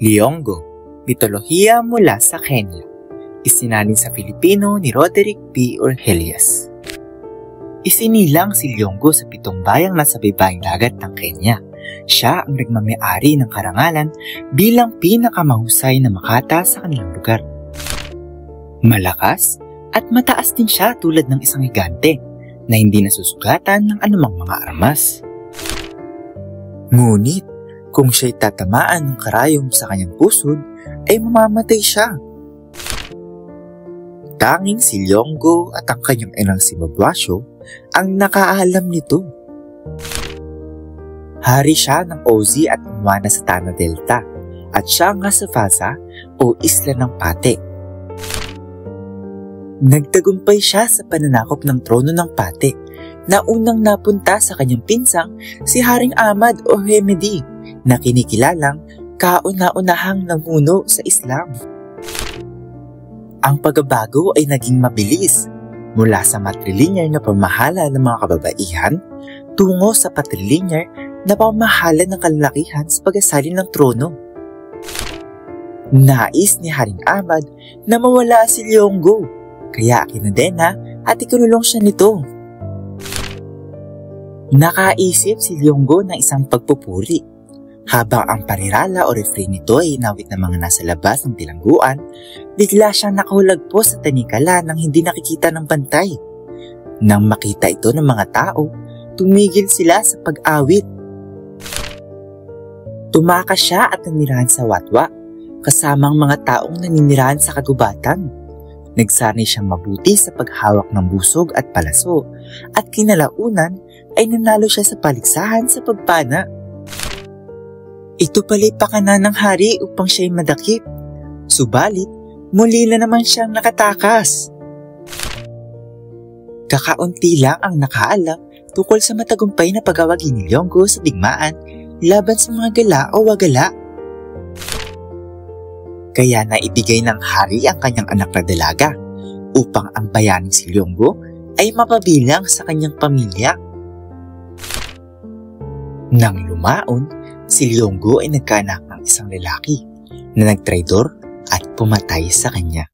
Liyonggo, mitolohiya mula sa Kenya. Isinalin sa Filipino ni Roderick P. Urgelius. Isinilang si Liyonggo sa 7 bayang nasa baybaying dagat ng Kenya. Siya ang nagmamay-ari ng karangalan bilang pinakamahusay na makata sa kanilang lugar. Malakas at mataas din siya tulad ng isang higante na hindi nasusugatan ng anumang mga armas. Ngunit kung siya'y tatamaan ng karayom sa kanyang pusod, ay mamamatay siya. Tanging si Liyonggo at ang kanyang inang si Babwasyo ang nakaalam nito. Hari siya ng Ozi at Umwana sa Tana Delta at siya nga sa Fasa o Isla ng Pate. Nagtagumpay siya sa pananakop ng trono ng Pate na unang napunta sa kanyang pinsang si Haring Ahmad o Hemedi na kinikilalang kauna-unahang namuno sa Islam. Ang pagbabago ay naging mabilis mula sa matrilinear na pamahala ng mga kababaihan tungo sa patrilinear na pamahala ng kalalakihan sa pag-asali ng trono. Nais ni Haring Ahmad na mawala si Liyonggo, kaya kinadena at ikinulong siya nito. Nakaisip si Liyonggo ng isang pagpupuri. Habang ang parirala o refrain nito ay inawit ng mga nasa labas ng bilangguan, bigla siyang nakahulagpo sa tanikala nang hindi nakikita ng bantay. Nang makita ito ng mga tao, tumigil sila sa pag-awit. Tumakas siya at nanirahan sa watwa, kasamang mga taong naninirahan sa kagubatan. Nagsanay siyang mabuti sa paghawak ng busog at palaso, at kinalaunan ay nanalo siya sa paligsahan sa pagpana. Ito pala'y pakanan ng hari upang siya'y madakip. Subalit, muli na naman siyang nakatakas. Kakaunti lang ang nakaalam tungkol sa matagumpay na pagawagi ni Liyonggo sa digmaan laban sa mga gala o wagala. Kaya naibigay ng hari ang kanyang anak na dalaga upang ang bayaning si Liyonggo ay mapabilang sa kanyang pamilya. Nang lumaon, si Liyonggo ay nagkaanak ng isang lalaki na nagtraidor at pumatay sa kanya.